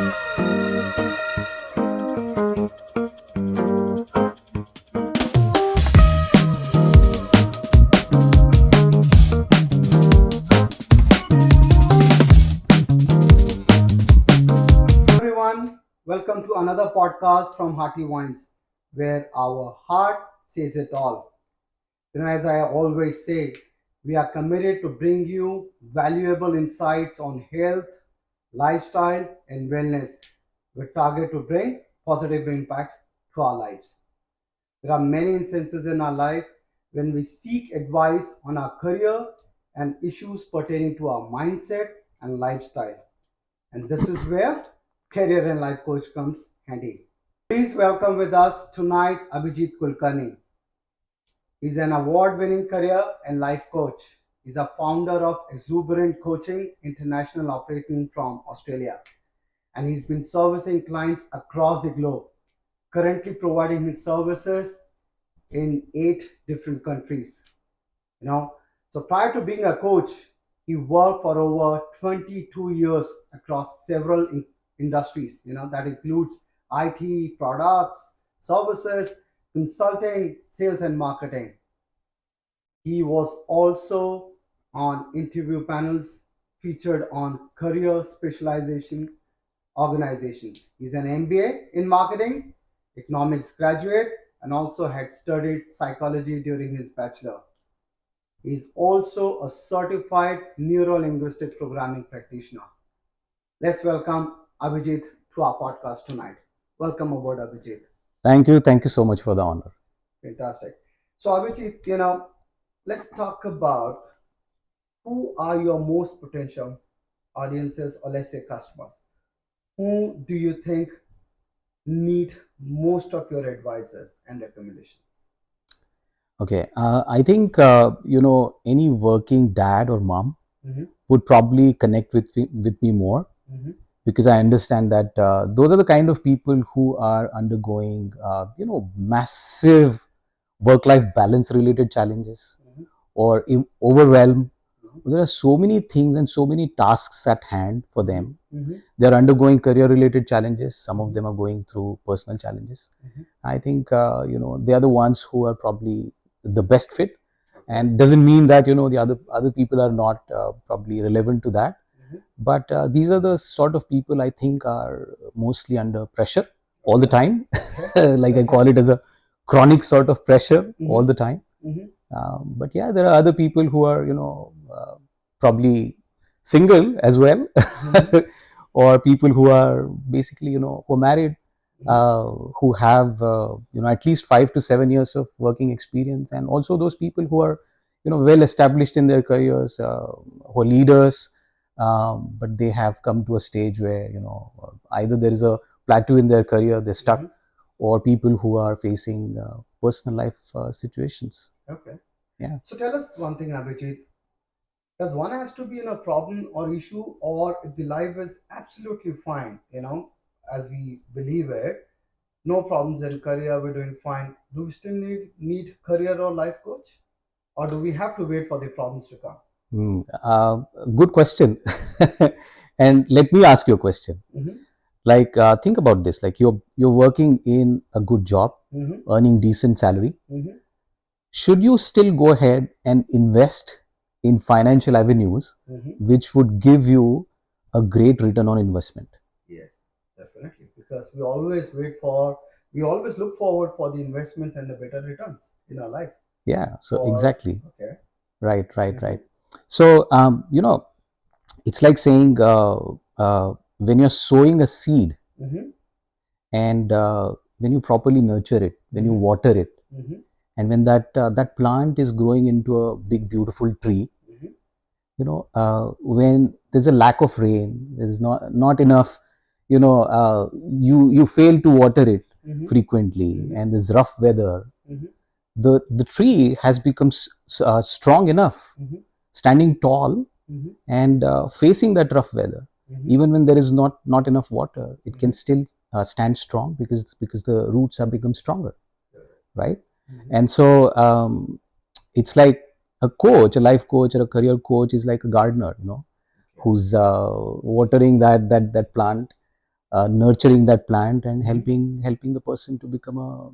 Everyone, welcome to another podcast from Hearty Vines, where our heart says it all. As I always say, we are committed to bring you valuable insights on health, lifestyle, and wellness with target to bring positive impact to our lives. There are many instances in our life when we seek advice on our career and issues pertaining to our mindset and lifestyle. And this is where career and life coach comes handy. Please welcome with us tonight Abhijit Kulkarni. He's an award-winning career and life coach. He's a founder of Exuberant Coaching International operating from Australia. And he's been servicing clients across the globe, currently providing his services in 8 different countries. So prior to being a coach, he worked for over 22 years across several industries. That includes IT, products, services, consulting, sales, and marketing. He was also on interview panels featured on career specialization organizations. He's an MBA in marketing, economics graduate, and also had studied psychology during his bachelor. He's also a certified neuro-linguistic programming practitioner. Let's welcome Abhijit to our podcast tonight. Welcome aboard, Abhijit. Thank you. Thank you so much for the honor. Fantastic. So, Abhijit, let's talk about who are your most potential audiences, or let's say customers. Who do you think need most of your advices and recommendations? Okay. I think, any working dad or mom Mhm. would probably connect with me more Mhm. because I understand that those are the kind of people who are undergoing, massive work-life balance related challenges Mhm. or overwhelm. Mhm. There are so many things and so many tasks at hand for them. Mhm. They're undergoing career related challenges. Some of Mhm. them are going through personal challenges. Mhm. I think they are the ones who are probably the best fit, Okay. and doesn't mean that the other people are not probably relevant to that. Mhm. But these are the sort of people I think are mostly under pressure all the Okay. time. Okay. Like I call it as a chronic sort of pressure all Mhm. the time. Mhm. But yeah, there are other people who are probably single as well, Mhm. or people who are basically who are married, Mhm. who have at least 5 to 7 years of working experience, and also those people who are well established in their careers, who are leaders, but they have come to a stage where either there is a plateau in their career, they're stuck, Mhm. or people who are facing personal life situations. Okay. Yeah. So tell us one thing, Abhijit. Does one has to be in a problem or issue, or if the life is absolutely fine, as we believe it, no problems in career, we're doing fine. Do we still need career or life coach? Or do we have to wait for the problems to come? Hmm. Good question. And let me ask you a question. Mm-hmm. Like, think about this. Like, you're working in a good job, Mm-hmm. earning decent salary. Mm-hmm. Should you still go ahead and invest in financial avenues, Mm-hmm. which would give you a great return on investment? Yes, definitely. Because we always look forward for the investments and the better returns in our life. Yeah. So For exactly. okay. Right. Right. Mm-hmm. Right. So, it's like saying when you're sowing a seed, Mm-hmm. and when you properly nurture it, when you Mm-hmm. water it, Mm-hmm. and when that plant is growing into a big beautiful tree, Mm-hmm. when there's a lack of rain, there's not enough, you fail to water it Mm-hmm. frequently, Mm-hmm. and there's rough weather, Mm-hmm. the tree has become strong enough, Mm-hmm. standing tall, Mm-hmm. and facing that rough weather. Mm-hmm. Even when there is not enough water, it can Mm-hmm. still stand strong because the roots have become stronger, right? Mm-hmm. And so it's like a life coach or a career coach is like a gardener, Okay. who's watering that plant, nurturing that plant and helping the person to become a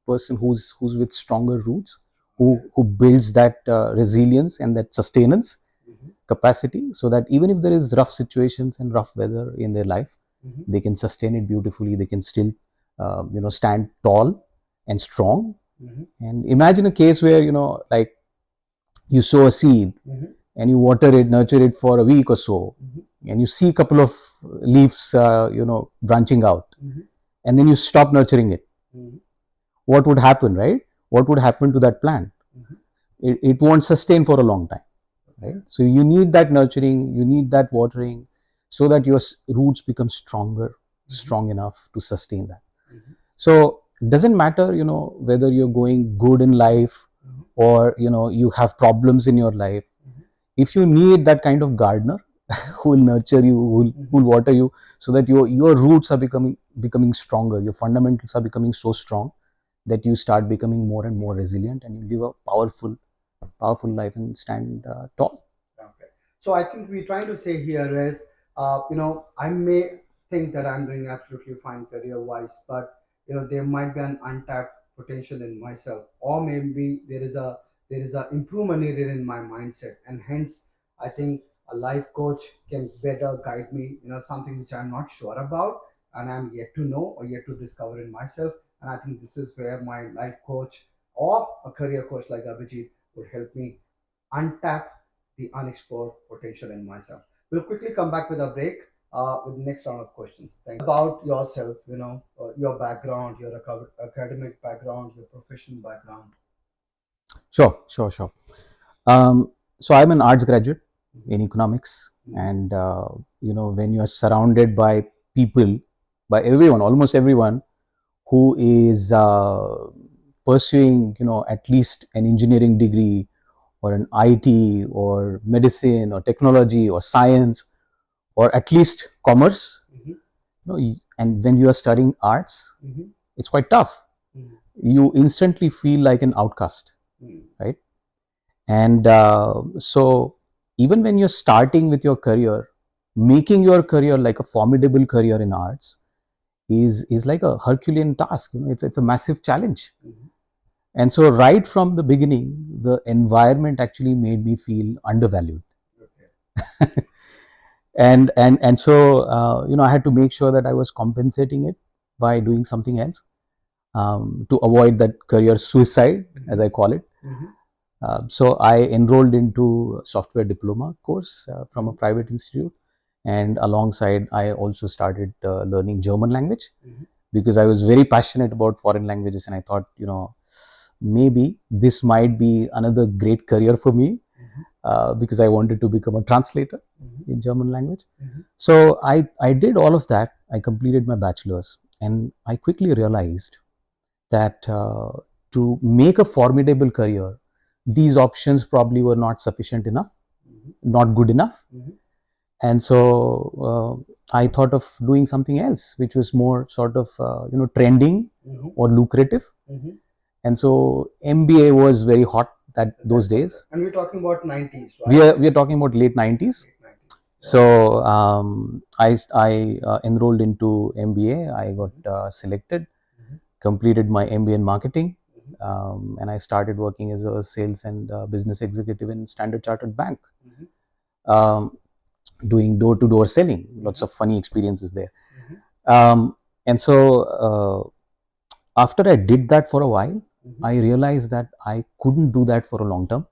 person who's with stronger roots, who builds that resilience and that sustenance capacity, so that even if there is rough situations and rough weather in their life, they can sustain it beautifully. They can still stand tall and strong. And imagine a case where, like, you sow a seed and you water it, nurture it for a week or so, and you see a couple of leaves branching out, and then you stop nurturing it. What would happen, right? What would happen to that plant? It won't sustain for a long time, right? So you need that nurturing, you need that watering, so that your roots become strong enough to sustain that. So it doesn't matter, whether you're going good in life, or you have problems in your life. If you need that kind of gardener who will nurture you, who will water you, so that your roots are becoming stronger, your fundamentals are becoming so strong that you start becoming more and more resilient, and you live a powerful life and stand tall. Okay. So I think we're trying to say here is, I may think that I'm doing absolutely fine career-wise, but there might be an untapped potential in myself, or maybe there is a improvement needed in my mindset, and hence I think a life coach can better guide me. Something which I'm not sure about, and I'm yet to know or yet to discover in myself. And I think this is where my life coach or a career coach like Abhijit would help me untap the unexplored potential in myself. We'll quickly come back with a break with the next round of questions. Thank you. About yourself, your background, your academic background, your professional background. Sure. So I'm an arts graduate in economics, and when you are surrounded by people, by everyone, almost everyone, who is pursuing, at least an engineering degree, or an IT, or medicine, or technology, or science, or at least commerce, and when you are studying arts, it's quite tough. You instantly feel like an outcast, right? And so even when you're starting with your career, making your career like a formidable career in arts is like a Herculean task. It's a massive challenge. And so right from the beginning, the environment actually made me feel undervalued. Okay. And so I had to make sure that I was compensating it by doing something else, to avoid that career suicide, as I call it. So I enrolled into a software diploma course from a private institute, and alongside I also started learning German language, because I was very passionate about foreign languages, and I thought, maybe this might be another great career for me, because I wanted to become a translator in German language. So I did all of that. I completed my bachelor's, and I quickly realized that to make a formidable career, these options probably were not sufficient enough, not good enough. And so I thought of doing something else, which was more sort of trending or lucrative. And so MBA was very hot those days. And we're talking about 90s, right? We are talking about late 90s. Late 90s. So I enrolled into MBA. I got selected, completed my MBA in marketing, and I started working as a sales and business executive in Standard Chartered Bank, doing door-to-door selling. Lots of funny experiences there. And so after I did that for a while, I realized that I couldn't do that for a long term,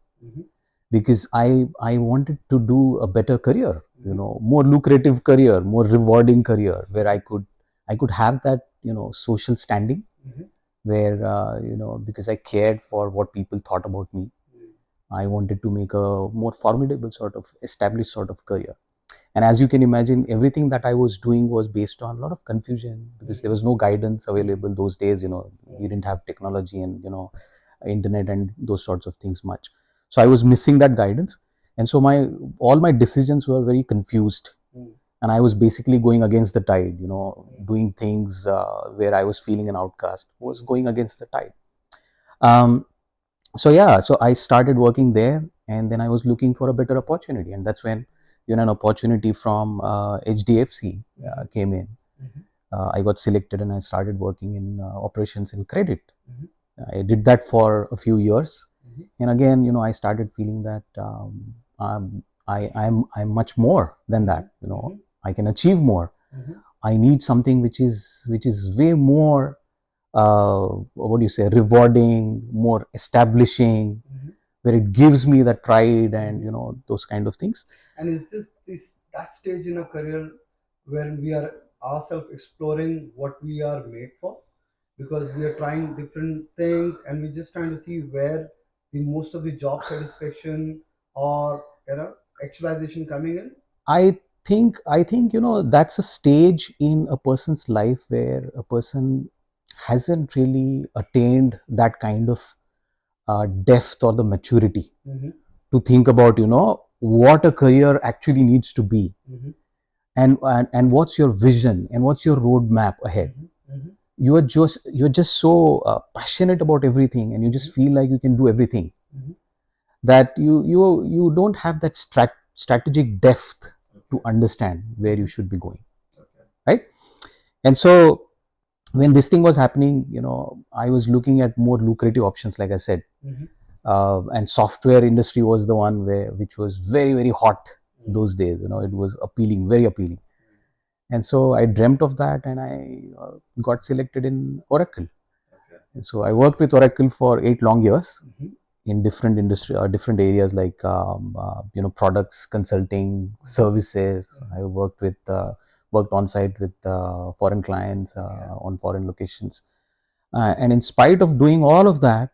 because I wanted to do a better career, more lucrative career, more rewarding career, where I could have that social standing, where because I cared for what people thought about me. I wanted to make a more formidable sort of established sort of career. And as you can imagine, everything that I was doing was based on a lot of confusion, because there was no guidance available those days. You didn't have technology and internet and those sorts of things much. So I was missing that guidance, and so all my decisions were very confused, and I was basically going against the tide. Doing things where I was feeling an outcast, was going against the tide. So I started working there, and then I was looking for a better opportunity, and that's when an opportunity from HDFC came in, I got selected and I started working in operations in credit. Mhm. I did that for a few years, Mhm. and again, I started feeling that I'm much more than that. Mhm. I can achieve more. Mhm. I need something which is way more, what do you say, rewarding, more establishing, Mhm. where it gives me that pride and Mhm. those kind of things. And is this that stage in a career when we are ourselves exploring what we are made for? Because we are trying different things and we're just trying to see where the most of the job satisfaction or actualization coming in. I think that's a stage in a person's life where a person hasn't really attained that kind of depth or the maturity Mm-hmm. to think about what a career actually needs to be, Mm-hmm. and what's your vision and what's your roadmap ahead. Mm-hmm. Mm-hmm. You're just so passionate about everything, and you just feel like you can do everything, Mm-hmm. that you don't have that strategic depth to Okay. understand where you Mm-hmm. should be going, Okay. right? And so when this thing was happening, I was looking at more lucrative options, like I said. Mm-hmm. And software industry was the one which was very, very hot Mm-hmm. those days. It was appealing, very appealing. And so I dreamt of that, and I got selected in Oracle. Okay. And so I worked with Oracle for 8 long years Mm-hmm. in different industry or different areas, like products, consulting, services. I worked on site with foreign clients, on foreign locations. And in spite of doing all of that,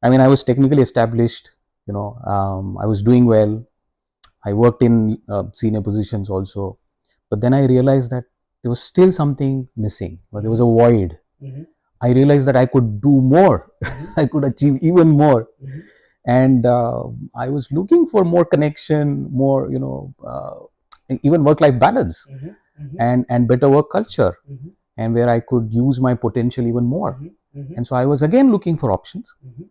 I mean, I was technically established. I was doing well. I worked in senior positions also, but then I realized that there was still something missing. Or there was a void. Mm-hmm. I realized that I could do more. I could achieve even more, Mm-hmm. and I was looking for more connection, more, even work-life balance, Mm-hmm. Mm-hmm. and better work culture, Mm-hmm. and where I could use my potential even more. Mm-hmm. And so I was again looking for options, Mm-hmm.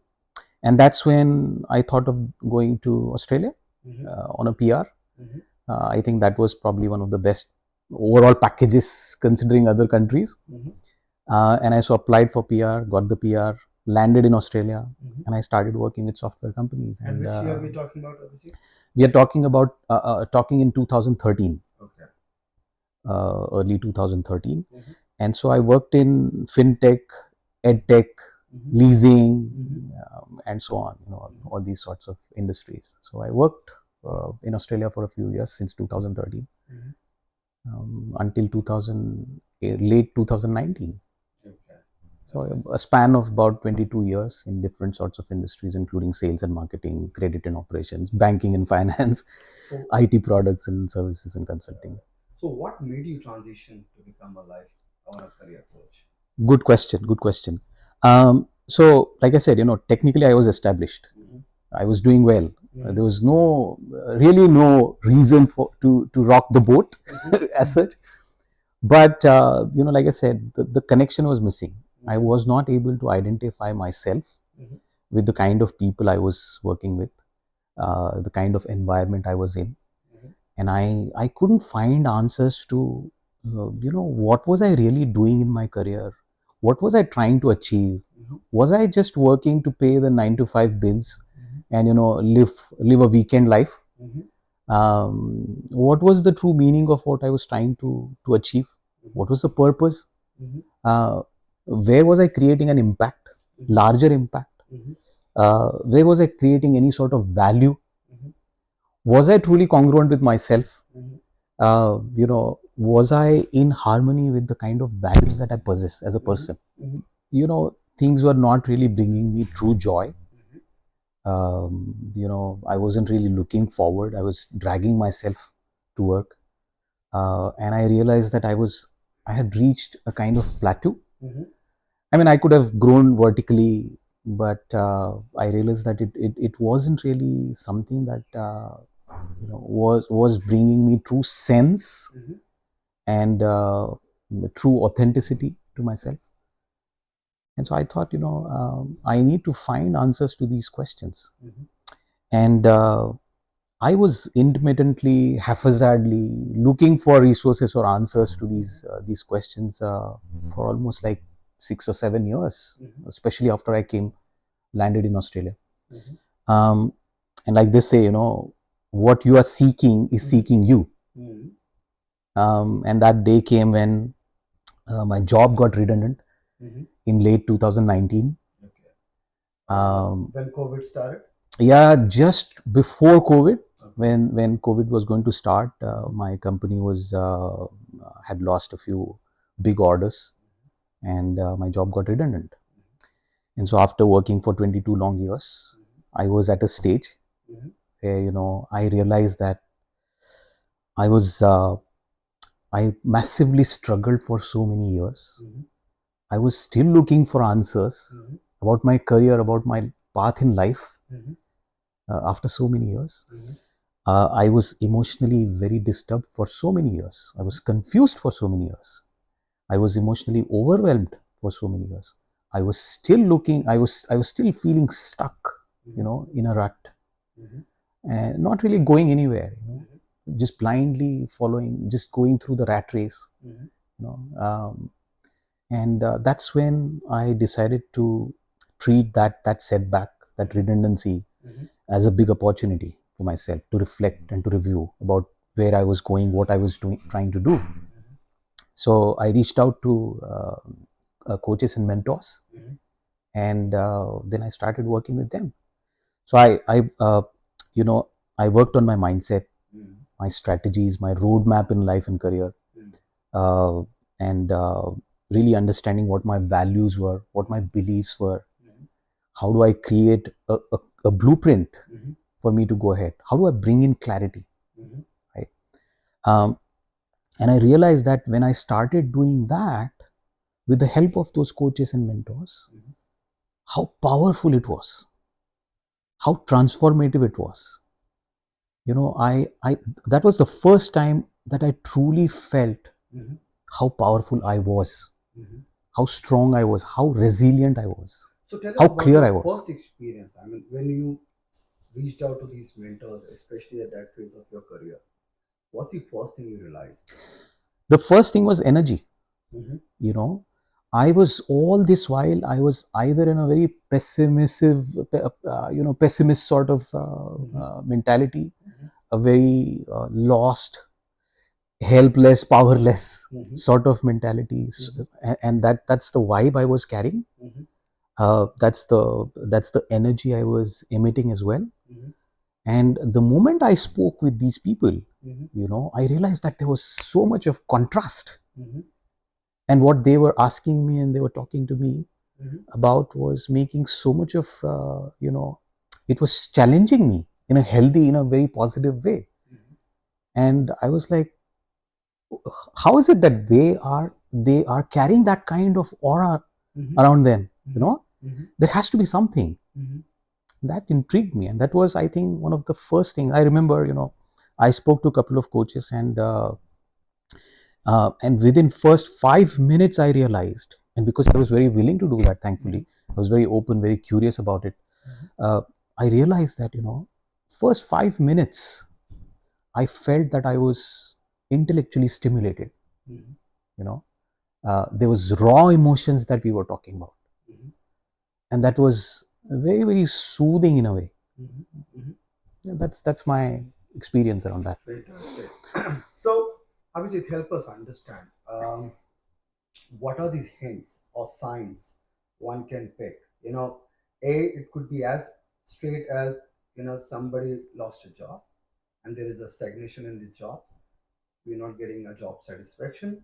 and that's when I thought of going to Australia Mm-hmm. on a PR. Mm-hmm. I think that was probably one of the best overall packages considering other countries. Mm-hmm. And I so applied for PR, got the PR, landed in Australia, Mm-hmm. and I started working with software companies. And And which year are we talking about, Abhishek? we are talking about talking in 2013, Okay. early 2013. Mm-hmm. And so I worked in fintech, edtech, Mm-hmm. leasing, Mm-hmm. and so on. Mm-hmm. All these sorts of industries. So I worked in Australia for a few years since 2013, Mm-hmm. until 2000, late 2019. Okay. So Okay. a span of about 22 years in different sorts of industries, including sales and marketing, credit and operations, banking and finance, So, IT products and services and consulting. so what made you transition to become a life or a career coach? Good question. Good question. So, like I said, technically I was established. Mm-hmm. I was doing well. Mm-hmm. There was really no reason to rock the boat as such. But like I said, the connection was missing. I Mm-hmm. was not able to identify myself Mm-hmm. with the kind of people I was working with, the kind of environment I was in, Mm-hmm. and I couldn't find answers to what was I really doing in my career, what was I trying to achieve, Mm-hmm. was I just working to pay the 9 to 5 bills Mm-hmm. and live a weekend life. Mm-hmm. What was the true meaning of what I was trying to achieve? Mm-hmm. What was the purpose? Mm-hmm. Uh, where was I creating an impact, Mm-hmm. larger impact? Mm-hmm. Where was I creating any sort of value? Mm-hmm. Was I truly congruent with myself? Mm-hmm. Was I in harmony with the kind of values that I possess as a Mm-hmm. person? Mm-hmm. Things were not really bringing me true joy. Mm-hmm. I wasn't really looking forward. I was dragging myself to work, and I realized that I had reached a kind of plateau. Mm-hmm. I mean, I could have grown vertically, but I realized that it wasn't really something that was bringing me true sense Mm-hmm. and true authenticity to myself. And so I thought, I need to find answers to these questions. Mm-hmm. And I was intermittently, haphazardly looking for resources or answers to these questions for almost like 6 or 7 years, especially after I landed in Australia. Um, and like they say, what you are seeking is seeking you. And that day came when my job got redundant in late 2019. When COVID started? Yeah, just before COVID, when COVID was going to start, my company was had lost a few big orders, and my job got redundant. And so after working for 22 long years, I was at a stage where I realized that I was I massively struggled for so many years. I was still looking for answers about my career, about my path in life after so many years. I was emotionally very disturbed for so many years. I was confused for so many years. I was emotionally overwhelmed for so many years. I was still looking. I was still feeling stuck, in a rut, and not really going anywhere. Just blindly following, just going through the rat race. And that's when I decided to treat that setback, that redundancy, as a big opportunity for myself to reflect and to review about where I was going, what I was doing, trying to do. So I reached out to coaches and mentors, and then I started working with them. So I worked on my mindset, my strategies, my roadmap in life and career, uh, and really understanding what my values were, what my beliefs were. How do I create a blueprint for me to go ahead? How do I bring in clarity? Right. Um, and I realized that when I started doing that with the help of those coaches and mentors, how powerful it was, how transformative it was. I that was the first time that I truly felt how powerful I was, how strong I was, how resilient I was, So tell us how about clear I your was. first experience. I mean, when you reached out to these mentors, especially at that phase of your career, what's the first thing you realized? The first thing was energy. Mm-hmm. You know, I was all this while I was either in a very pessimist sort of mentality, a very lost, helpless, powerless sort of mentality, and that's the vibe I was carrying. That's the energy I was emitting as well. And the moment I spoke with these people, I realized that there was so much of contrast. And what they were asking me and they were talking to me about was making so much of, it was challenging me in a healthy, in a very positive way. And I was like, how is it that they are carrying that kind of aura around them? There has to be something that intrigued me, and that was, I think, one of the first things I remember. I spoke to a couple of coaches, and within first 5 minutes I realized, and because I was very willing to do that, thankfully, I was very open, very curious about it. I realized that, first 5 minutes I felt that I was intellectually stimulated. There was raw emotions that we were talking about, and that was very, very soothing in a way. Yeah, that's my experience around that. Fantastic. So, Abhijit, help us understand what are these hints or signs one can pick? It could be as straight as somebody lost a job and there is a stagnation in the job. We're not getting a job satisfaction.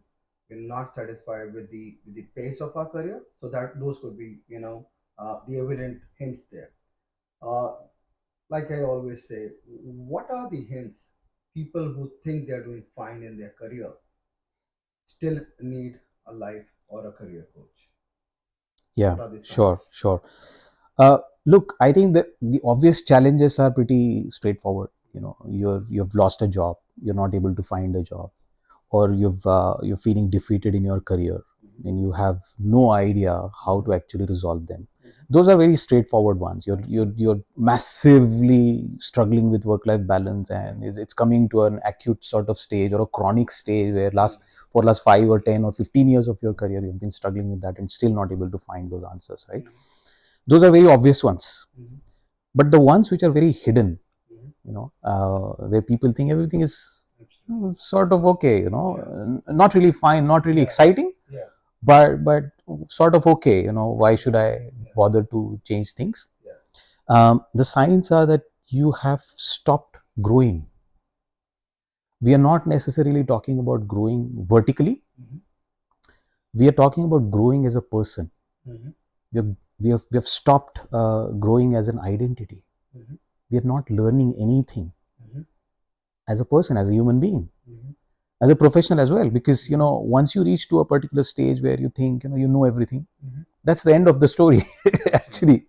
We're not satisfied with the pace of our career. So that those could be the evident hints there. Uh, like I always say, what are the hints people who think they're doing fine in their career still need a life or a career coach? Yeah, What are the sure, signs? sure. Look, I think that the obvious challenges are pretty straightforward. You've lost a job, you're not able to find a job, or you're feeling defeated in your career. and you have no idea how to actually resolve them. Those are very straightforward ones. You're massively struggling with work-life balance, and it's coming to an acute sort of stage or a chronic stage where for last 5 or 10 or 15 years of your career you've been struggling with that and still not able to find those answers, right? Those are very obvious ones. But the ones which are very hidden, where people think everything is sort of okay, not really fine, not really exciting, but sort of okay, why should I bother to change things? The signs are that you have stopped growing. We are not necessarily talking about growing vertically. We are talking about growing as a person. We have stopped growing as an identity. We are not learning anything as a person, as a human being, as a professional as well, because once you reach to a particular stage where you think you know everything, that's the end of the story. Actually,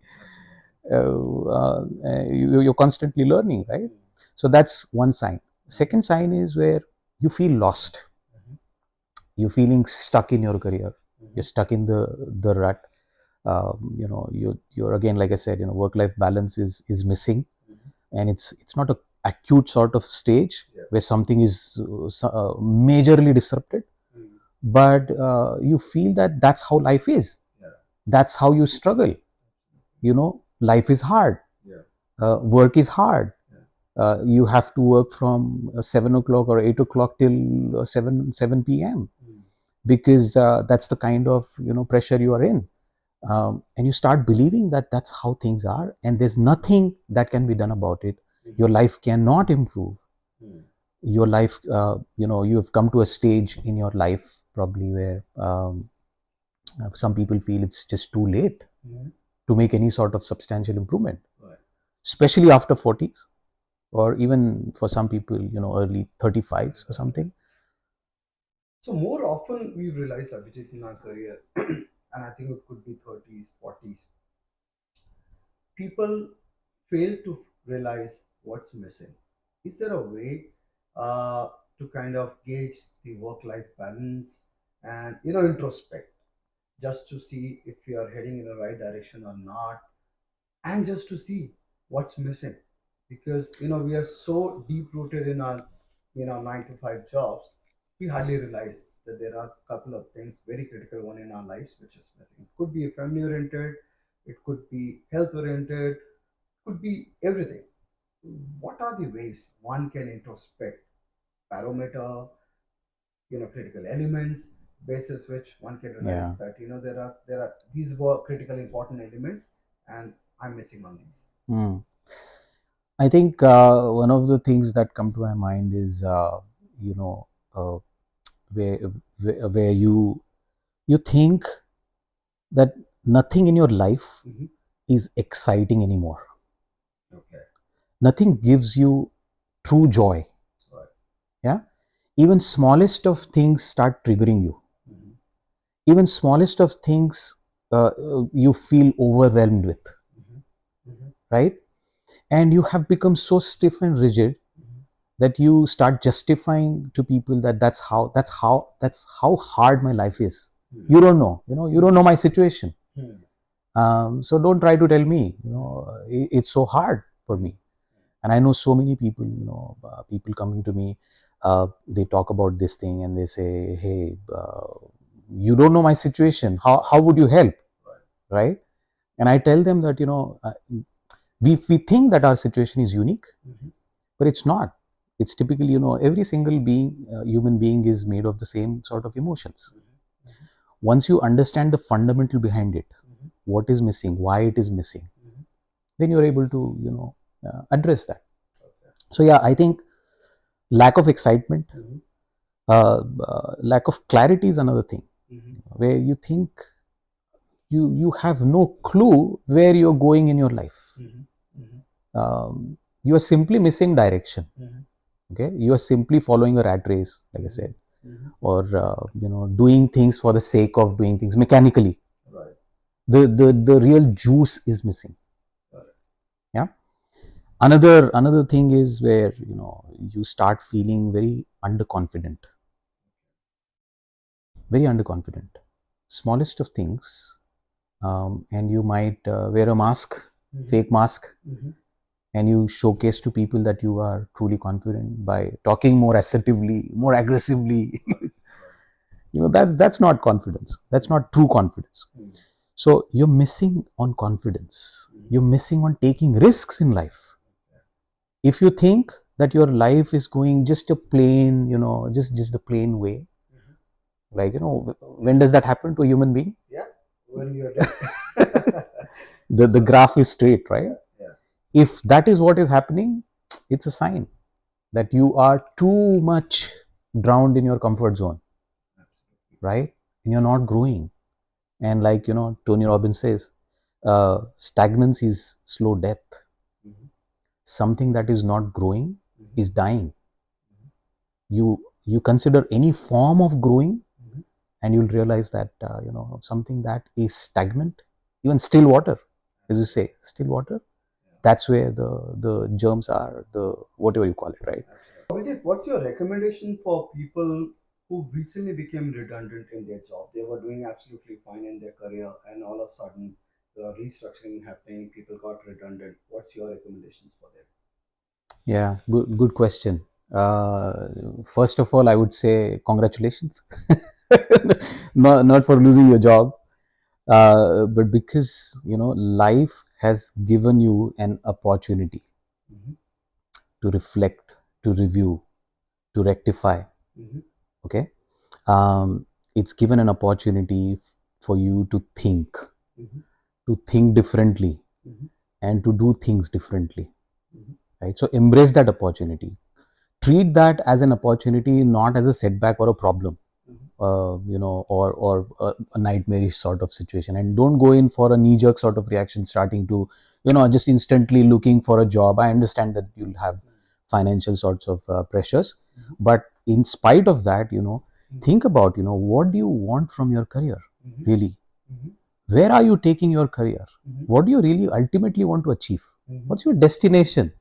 you're constantly learning, right? So that's one sign. Second sign is where you feel lost. You're feeling stuck in your career. You're stuck in the rut. You're again, like I said, work-life balance is missing, and it's not a acute sort of stage where something is majorly disrupted, but you feel that that's how life is. That's how you struggle. Life is hard. Work is hard. You have to work from 7 o'clock or 8 o'clock till 7 p.m. because that's the kind of pressure you are in, and you start believing that that's how things are, and there's nothing that can be done about it. Your life cannot improve. Your life, you have come to a stage in your life probably where some people feel it's just too late to make any sort of substantial improvement, especially after 40s, or even for some people, early 35s or something. So more often we realize, Abhijit, in our career, and I think it could be 30s, 40s, people fail to realize what's missing. Is there a way to kind of gauge the work-life balance and introspect, just to see if we are heading in the right direction or not, and just to see what's missing? Because we are so deep rooted in our 9 to 5 jobs, we hardly realize that there are a couple of things, very critical one in our lives, which is missing. It could be family oriented, it could be health oriented, could be everything. What are the ways one can introspect, barometer, critical elements, basis which one can realize Yeah. that there are these were critical important elements, and I'm missing on these. I think one of the things that come to my mind is, you know, uh, where, where you think that nothing in your life is exciting anymore. Okay. Nothing gives you true joy. Right. Yeah. Even smallest of things start triggering you. Even smallest of things you feel overwhelmed with, right? And you have become so stiff and rigid that you start justifying to people that that's how hard my life is. You don't know, you don't know my situation. So don't try to tell me, it's so hard for me. And I know so many people, people coming to me, they talk about this thing and they say, hey, you don't know my situation. How would you help? Right? And I tell them that, we think that our situation is unique, but it's not. It's typically, every single being, human being is made of the same sort of emotions. Once you understand the fundamental behind it, what is missing, why it is missing, then you're able to, address that. So yeah, I think lack of excitement, lack of clarity is another thing, where you think you have no clue where you're going in your life. You are simply missing direction. Okay, you are simply following a rat race, like I said, or doing things for the sake of doing things mechanically. The real juice is missing. Yeah. Another thing is where you start feeling very underconfident. Very underconfident. smallest of things, and you might wear a mask, fake mask, and you showcase to people that you are truly confident by talking more assertively, more aggressively. That's not confidence. That's not true confidence. So you're missing on confidence. You're missing on taking risks in life. If you think that your life is going just a plain, just the plain way, like, when does that happen to a human being? Yeah, when you're dead. The graph is straight, right? Yeah. If that is what is happening, it's a sign that you are too much drowned in your comfort zone, right? And you're not growing. And like, Tony Robbins says, stagnancy is slow death. Something that is not growing is dying. You consider any form of growing, and you'll realize that something that is stagnant, even still water, as you say, still water, that's where the germs are, the whatever you call it, right? Vijay, what's your recommendation for people who recently became redundant in their job? They were doing absolutely fine in their career, and all of a sudden, there are restructuring happening. People got redundant. What's your recommendations for them? Yeah, good question. First of all, I would say congratulations, not for losing your job, but because life has given you an opportunity to reflect, to review, to rectify. Okay, it's given an opportunity for you to think differently, and to do things differently, right? So embrace that opportunity. Treat that as an opportunity, not as a setback or a problem, or a nightmarish sort of situation. And don't go in for a knee-jerk sort of reaction, starting to, just instantly looking for a job. I understand that you'll have financial sorts of pressures, but in spite of that, think about, what do you want from your career, really? Where are you taking your career? What do you really ultimately want to achieve? What's your destination,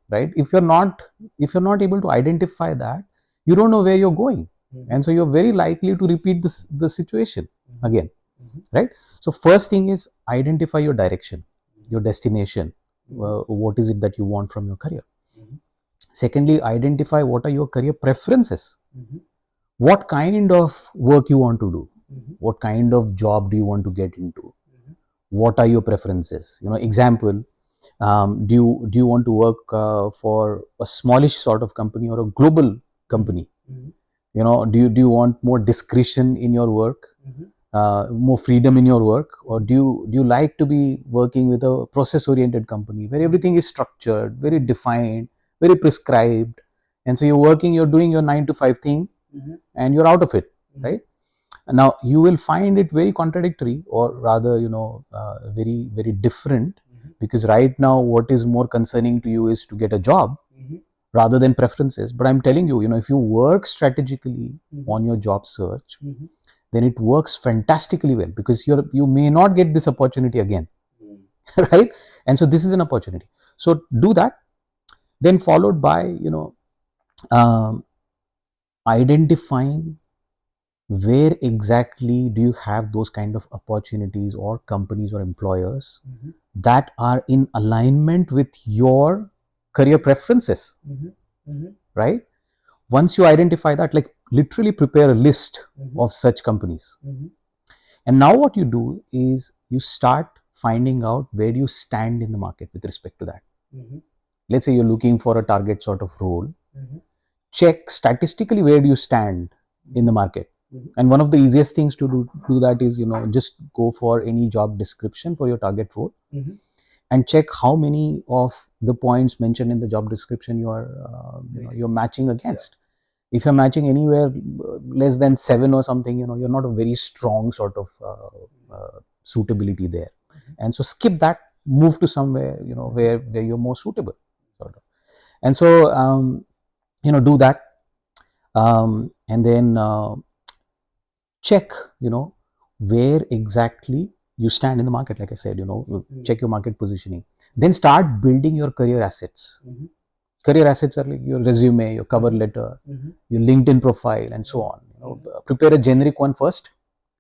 right? If you're not able to identify that, you don't know where you're going, and so you're very likely to repeat the situation again, right? So first thing is identify your direction, your destination. What is it that you want from your career? Secondly, identify what are your career preferences. What kind of work you want to do, what kind of job do you want to get into, what are your preferences? Example, do you want to work for a smallish sort of company or a global company? Do you want more discretion in your work, more freedom in your work, or do you like to be working with a process oriented company where everything is structured, very defined, very prescribed, and so you're doing your 9 to 5 thing, and you're out of it, right? Now you will find it very contradictory, or rather, very very different, because right now what is more concerning to you is to get a job rather than preferences. But I'm telling you, if you work strategically on your job search, then it works fantastically well, because you may not get this opportunity again. Right? And so this is an opportunity, so do that. Then followed by um, identifying where exactly do you have those kind of opportunities, or companies or employers that are in alignment with your career preferences, right? Once you identify that, like literally prepare a list of such companies. And now what you do is you start finding out where you stand in the market with respect to that. Let's say you're looking for a target sort of role. Check statistically where do you stand in the market. And one of the easiest things to do that is, just go for any job description for your target role, and check how many of the points mentioned in the job description you're matching against. If you're matching anywhere less than 7 or something, you're not a very strong sort of suitability there. And so skip that, move to somewhere where you're more suitable, sort of. And so do that, and then check where exactly you stand in the market. Like I said, check your market positioning. Then start building your career assets. Career assets are like your resume, your cover letter, your LinkedIn profile, and so on. Prepare a generic one first,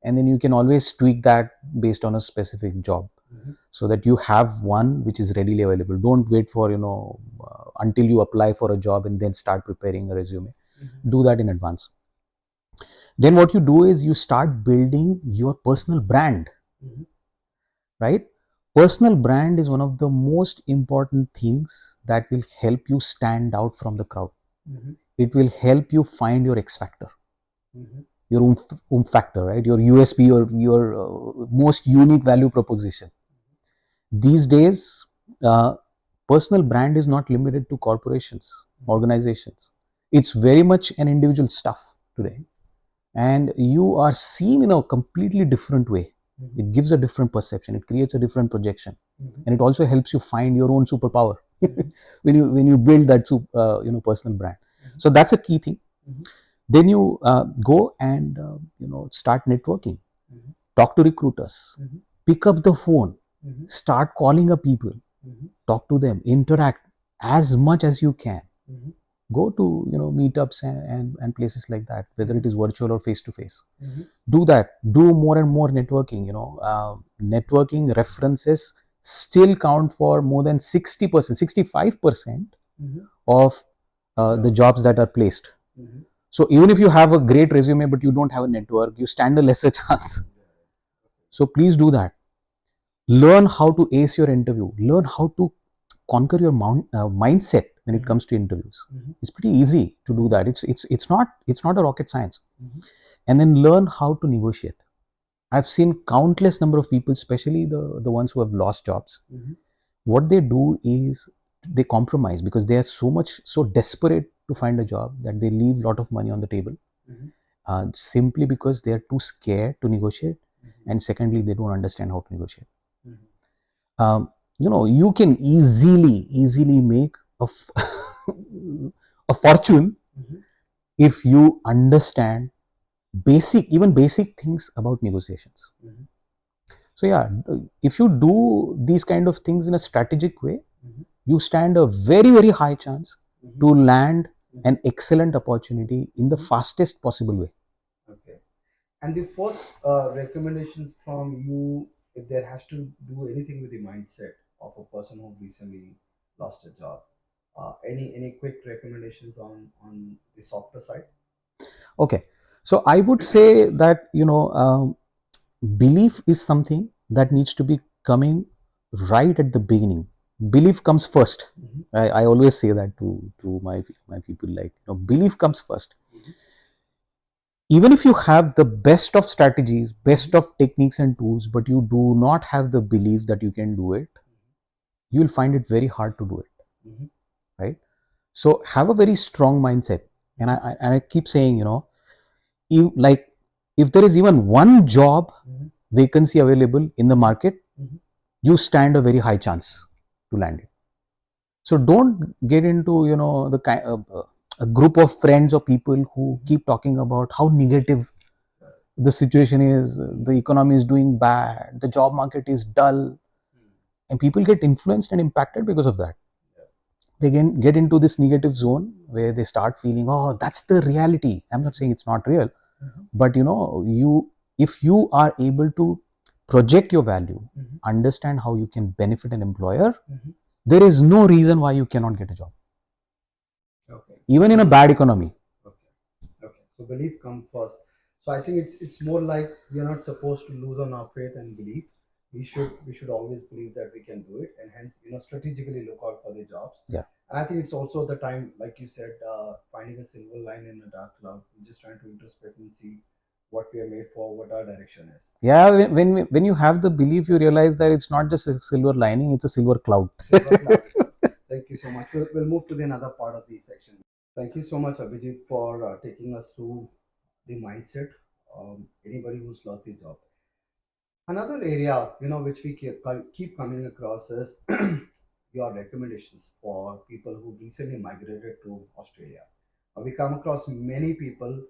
and then you can always tweak that based on a specific job, so that you have one which is readily available. Don't wait for until you apply for a job and then start preparing a resume. Do that in advance. Then what you do is you start building your personal brand, right? Personal brand is one of the most important things that will help you stand out from the crowd. It will help you find your X factor, your factor, right? Your USP, your most unique value proposition. These days, personal brand is not limited to corporations, organizations. It's very much an individual stuff today, and you are seen in a completely different way. It gives a different perception, it creates a different projection, and it also helps you find your own superpower when you build that personal brand. So that's a key thing. Then you go and start networking, talk to recruiters, pick up the phone, start calling up people, talk to them, interact as much as you can. Go to meetups and places like that, whether it is virtual or face to face. Do that. Do more and more networking. Networking references still count for more than 60%, 65% of the jobs that are placed. So even if you have a great resume but you don't have a network, you stand a lesser chance. So please do that. Learn how to ace your interview. Learn how to conquer your mindset when it comes to interviews. It's pretty easy to do that. It's not a rocket science. And then learn how to negotiate. I've seen countless number of people, especially the ones who have lost jobs. What they do is they compromise because they are so desperate to find a job that they leave a lot of money on the table, simply because they are too scared to negotiate, and secondly, they don't understand how to negotiate. You can easily make a fortune if you understand basic things about negotiations. So yeah, if you do these kind of things in a strategic way, you stand a very high chance to land an excellent opportunity in the fastest possible way. Okay. And the first recommendations from you, if there has to do anything with the mindset of a person who recently lost a job, any quick recommendations on the softer side? Okay, so I would say that belief is something that needs to be coming right at the beginning. Belief comes first. I always say that to my people, like belief comes first. Even if you have the best of strategies, best of techniques and tools, but you do not have the belief that you can do it, you will find it very hard to do it. Right? So have a very strong mindset. And I keep saying, if there is even one job vacancy available in the market, you stand a very high chance to land it. So don't get into the a group of friends or people who keep talking about how negative the situation is, the economy is doing bad, the job market is dull, and people get influenced and impacted because of that. They get into this negative zone where they start feeling, oh, that's the reality. I'm not saying it's not real, but if you are able to project your value, understand how you can benefit an employer, there is no reason why you cannot get a job. Okay. Even in a bad economy. Okay. So belief comes first. So I think it's more like we are not supposed to lose on our faith and belief. We should always believe that we can do it, and hence strategically look out for the jobs. Yeah. And I think it's also the time, like you said, finding a silver line in a dark cloud. We're just trying to introspect and see what we are made for, what our direction is. Yeah, when you have the belief, you realize that it's not just a silver lining, it's a silver cloud. Silver cloud itself. Thank you so much. We'll move to the another part of the section. Thank you so much, Abhijit, for taking us through the mindset. Anybody who's lost the job. Another area, which we keep coming across is your recommendations for people who recently migrated to Australia. We come across many people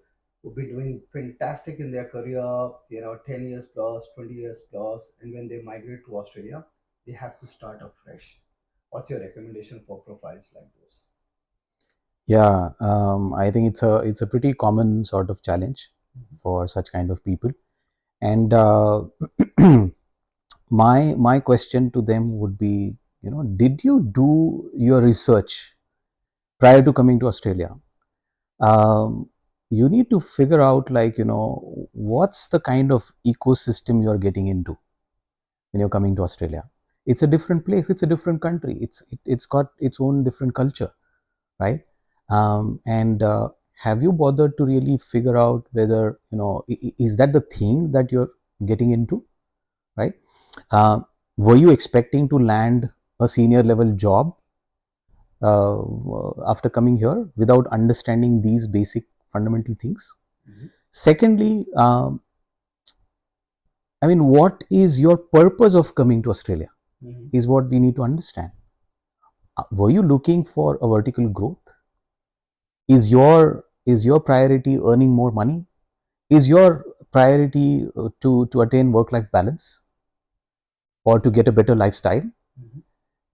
who've been doing fantastic in their career, 10 years plus, 20 years plus, and when they migrate to Australia, they have to start afresh. What's your recommendation for profiles like those? Yeah, I think it's a pretty common sort of challenge for such kind of people. And my question to them would be, did you do your research prior to coming to Australia? You need to figure out, like, what's the kind of ecosystem you're getting into when you're coming to Australia. It's a different place, it's a different country, it's got its own different culture, right? And have you bothered to really figure out whether, is that the thing that you're getting into, right? uh, were you expecting to land a senior level job uh, after coming here without understanding these basic fundamental things? Mhm. Secondly, I mean, what is your purpose of coming to Australia? Mhm. Is what we need to understand. Were you looking for a vertical growth? Is your priority earning more money? Is your priority to attain work life balance or to get a better lifestyle? Mhm.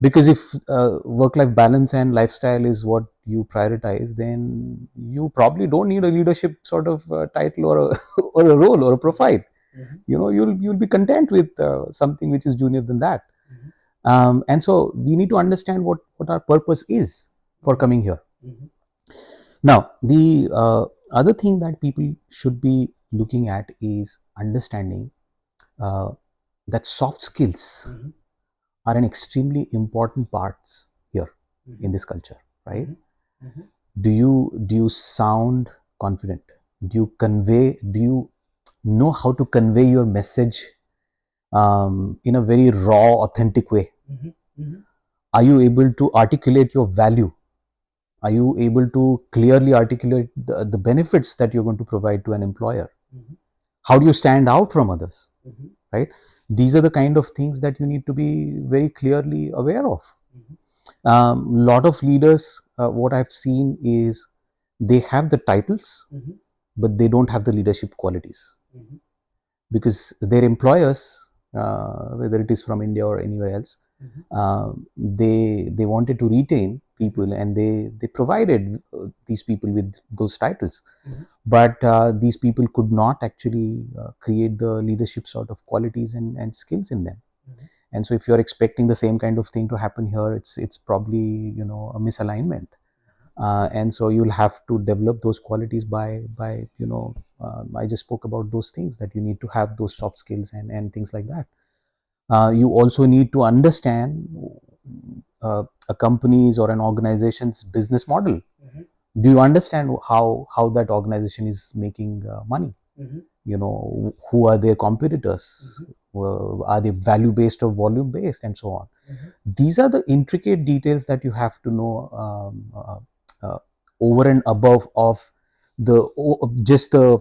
Because if work life balance and lifestyle is what you prioritize, then you probably don't need a leadership sort of title or a or a role or a profile. Mhm. You'll be content with something which is junior than that. Mhm. And so we need to understand what our purpose is for Mhm. coming here. Mhm. Now, the other thing that people should be looking at is understanding uh, that soft skills Mhm. are an extremely important parts here in Mhm. this culture, right? Mhm. Mhm. Do you sound confident? Do you know how to convey your message in a very raw, authentic way? Mhm. Mhm. Are you able to articulate your value? Are you able to clearly articulate the benefits that you're going to provide to an employer? Mhm. How do you stand out from others, Mhm. right? These are the kind of things that you need to be very clearly aware of. Mhm. Lot of leaders, what I've seen is they have the titles, Mhm. but they don't have the leadership qualities, Mhm. because their employers, whether it is from India or anywhere else, Mhm. they wanted to retain Mhm. people, and they provided these people with those titles, Mhm. but these people could not actually create the leadership sort of qualities and skills in them. Mhm. And so if you're expecting the same kind of thing to happen here, it's probably, a misalignment. And so you'll have to develop those qualities by I just spoke about those things, that you need to have those soft skills and things like that. You also need to understand a company's or an organization's business model. Mhm. Do you understand how that organization is making money? Mhm. Who are their competitors? Mhm. Are they value based or volume based, and so on? Mhm. These are the intricate details that you have to know, over and above of just the,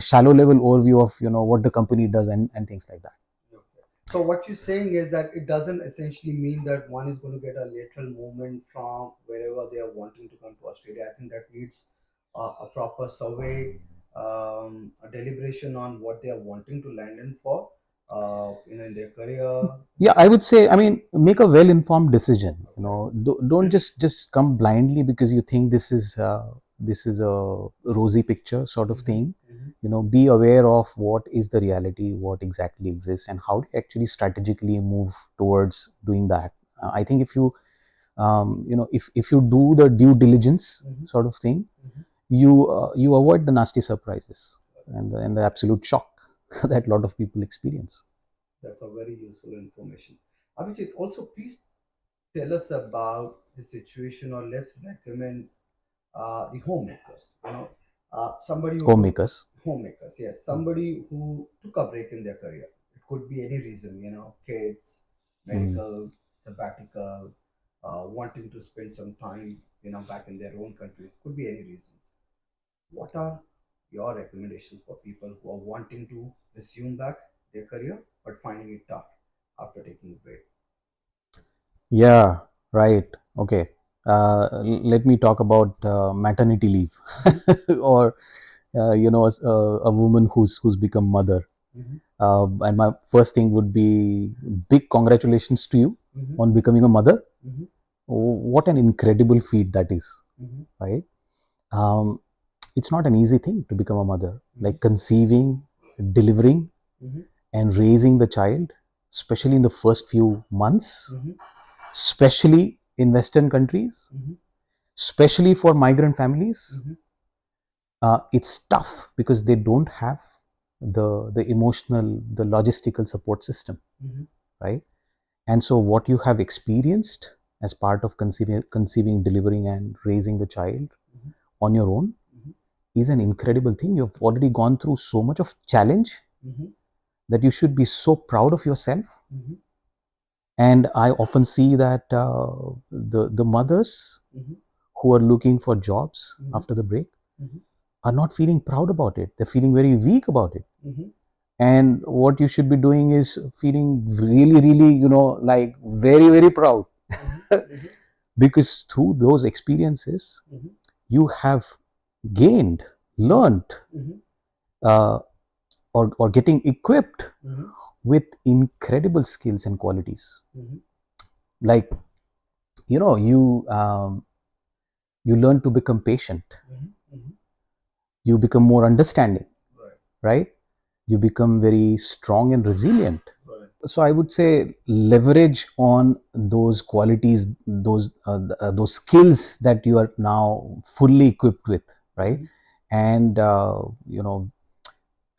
a shallow level overview of, what the company does, and things like that. Okay. So what you're saying is that it doesn't essentially mean that one is going to get a lateral movement from wherever they are wanting to come to Australia. I think that needs a proper survey, a deliberation on what they are wanting to land in for, in their career. Yeah, I would say, I mean, make a well informed decision. Okay. Don't just come blindly because you think this is a rosy picture sort of Mhm. thing. Mhm. Be aware of what is the reality, what exactly exists, and how to actually strategically move towards doing that. I think if you if you do the due diligence Mhm. sort of thing, Mhm. you avoid the nasty surprises and the absolute shock that a lot of people experience. That's a very useful information. Abhijit, also please tell us about the situation, or let's recommend the homemakers. Somebody who took Homemakers. homemakers. Yes, somebody who took a break in their career. It could be any reason. Kids, Mm. medical, sabbatical, wanting to spend some time, back in their own countries. Could be any reasons. What are your recommendations for people who are wanting to resume back their career but finding it tough after taking a break? Yeah, right. Okay. Let me talk about maternity leave, Mm-hmm. or a woman who's become mother. Mm-hmm. And my first thing would be big congratulations to you Mm-hmm. on becoming a mother. Mm-hmm. What an incredible feat that is, Mm-hmm. right? Um, it's not an easy thing to become a mother. Mm-hmm. Like conceiving, delivering Mhm. and raising the child, especially in the first few months, Mhm. especially in Western countries, Mhm. especially for migrant families. Mhm. It's tough because they don't have the emotional, the logistical support system, Mhm. right? And so what you have experienced as part of conceiving, delivering, and raising the child Mhm. on your own Mhm. is an incredible thing. You've already gone through so much of challenge Mhm. that you should be so proud of yourself. Mhm. And I often see that the mothers Mhm. who are looking for jobs Mhm. after the break Mhm. are not feeling proud about it. They're feeling very weak about it. Mhm. And what you should be doing is feeling really, really, like very, very proud. Mhm. Mhm. Because through those experiences, Mhm. you have gained, learned, Mhm. uh, or getting equipped Mhm. with incredible skills and qualities. Mhm. Like, you learn to become patient, Mhm. Mhm. you become more understanding, Right. right? You become very strong and resilient. Right. So I would say leverage on those qualities, those skills that you are now fully equipped with, right? Mhm. And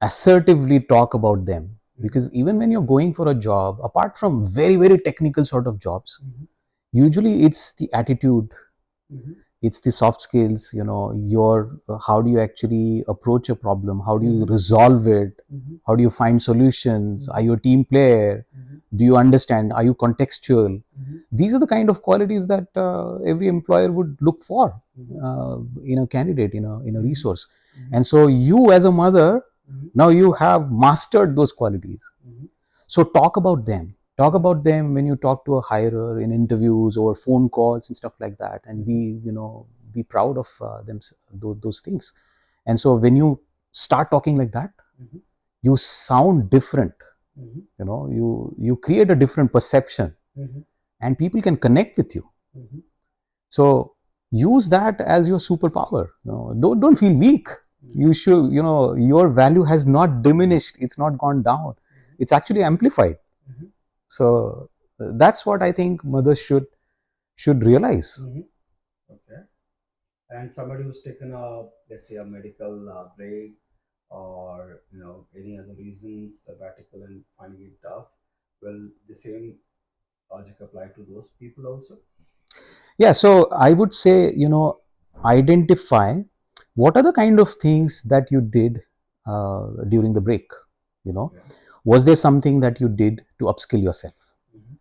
assertively talk about them, Mhm. because even when you're going for a job, apart from very, very technical sort of jobs, Mhm. usually it's the attitude, Mhm. it's the soft skills, your how do you actually approach a problem, how do you Mhm. resolve it, Mhm. how do you find solutions, are Mhm. you a team player, Mhm. do you understand, are you contextual? Mhm. These are the kind of qualities that every employer would look for Mhm. in a candidate, in a Mhm. resource. Mhm. And so you as a mother, Mhm. now you have mastered those qualities. Mhm. So talk about them. Talk about them when you talk to a hirer in interviews or phone calls and stuff like that, and Mhm. be proud of them, those things. And so when you start talking like that, Mhm. you sound different. Mhm. You create a different perception, Mhm. and people can connect with you. Mhm. So use that as your superpower. Don't feel weak. Mhm. You should, your value has not diminished. It's not gone down. It's actually amplified. Mhm. So that's what I think mothers should realize. Mhm. Okay. And somebody who's taken a, let's say, a medical break, or any other reasons, sabbatical, and finding it tough, will the same logic apply to those people also? Yeah. So I would say, identify what are the kind of things that you did during the break. You know, Okay. was there something that you did to upskill yourself? Mhm.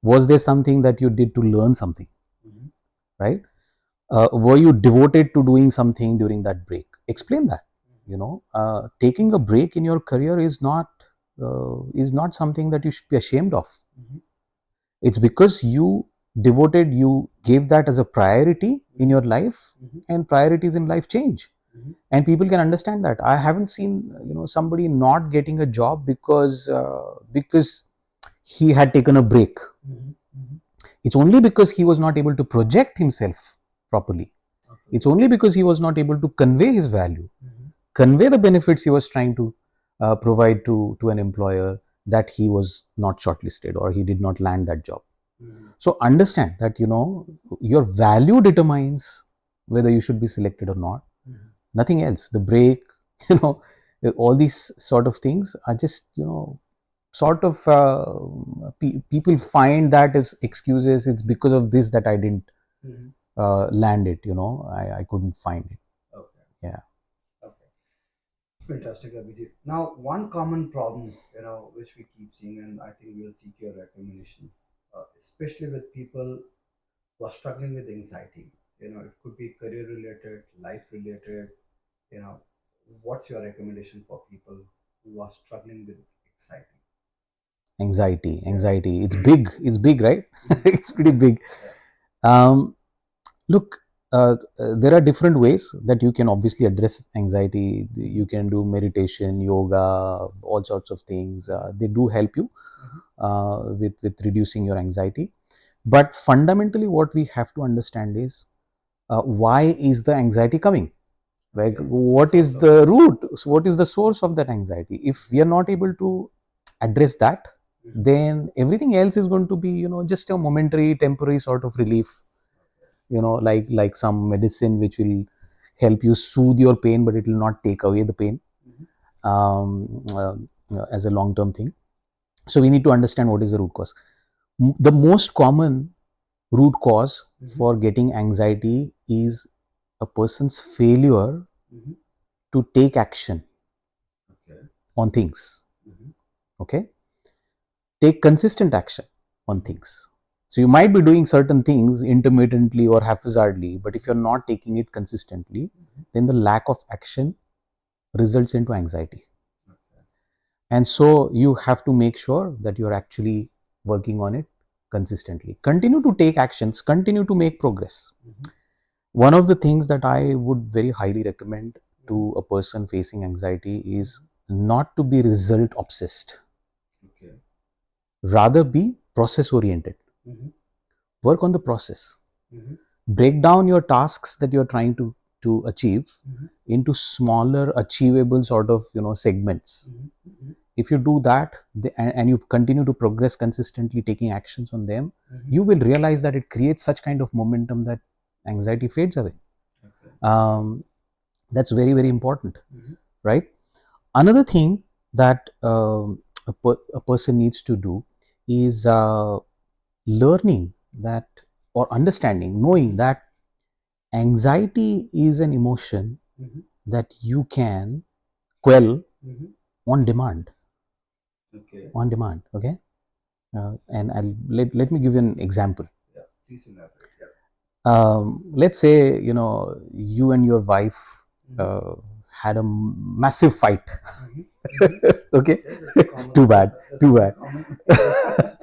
Was there something that you did to learn something? Mhm. Right? Were you devoted to doing something during that break? Explain that. Mhm. Taking a break in your career is not something that you should be ashamed of. Mhm. It's because you gave that as a priority in Mhm. your life, Mhm. and priorities in life change, Mhm. and people can understand that. I haven't seen somebody not getting a job because he had taken a break. Mhm. Mhm. It's only because he was not able to project himself properly. Okay. It's only because he was not able to convey his value, Mhm. convey the benefits he was trying to provide to an employer, that he was not shortlisted or he did not land that job. Mhm. So understand that your value determines whether you should be selected or not. Mhm. Nothing else. The break, you know, all these sort of things are just sort of people find that as excuses. It's because of this that I didn't Mhm. land it. I couldn't find it. Okay. Yeah. Okay. Fantastic, Abhijit. Now, one common problem, which we keep seeing, and I think we'll seek your recommendations, especially with people who are struggling with anxiety. It could be career related, life related. You know, what's your recommendation for people who are struggling with anxiety? Yeah. Anxiety. It's big, right? Mhm. It's It pretty is. big. Yeah. Look, there are different ways that you can obviously address anxiety. Mhm. You can do meditation, yoga, all sorts of things. They do help you Mhm. with reducing your anxiety. But fundamentally, what we have to understand is, why is the anxiety coming? Like, Okay. what is Source of the it. root? So what is the source of that anxiety? If we are not able to address that, Mhm. then everything else is going to be, just a momentary, temporary sort of relief. Like some medicine which will help you soothe your pain, but it will not take away the pain, Mhm. as a long term thing. So we need to understand what is the root cause. The most common root cause Mhm. for getting anxiety is a person's failure Mhm. to take action Okay. on things. Mhm. Okay, take consistent action on Mhm. things. So you might be doing certain things intermittently or haphazardly, but if you're not taking it consistently, Mhm. then the lack of action results into anxiety. Okay. And so you have to make sure that you're actually working on it consistently. Continue to take actions, continue to make progress. Mhm. One of the things that I would very highly recommend Mhm. to a person facing anxiety is Mhm. not to be result obsessed, Okay. rather be process oriented. Mhm. Work on the process. Mhm. Break down your tasks that you're trying to achieve Mhm. into smaller, achievable sort of segments. Mhm. Mhm. If you do that, and you continue to progress consistently taking actions on them, Mhm. you will realize that it creates such kind of momentum that anxiety fades away. Okay. um, that's very, very important, Mhm. right? Another thing that a person needs to do is learning that, or understanding, knowing Mhm. that anxiety is an emotion Mhm. that you can quell Mhm. on demand. Okay. On demand, okay. And let me give you an example. Yeah. Please elaborate. Yeah. Let's say you and your wife Mhm. uh, had a massive fight. Mhm. Mhm. Okay, Yeah, that's a common. too bad, That's a too very bad. common. Yeah.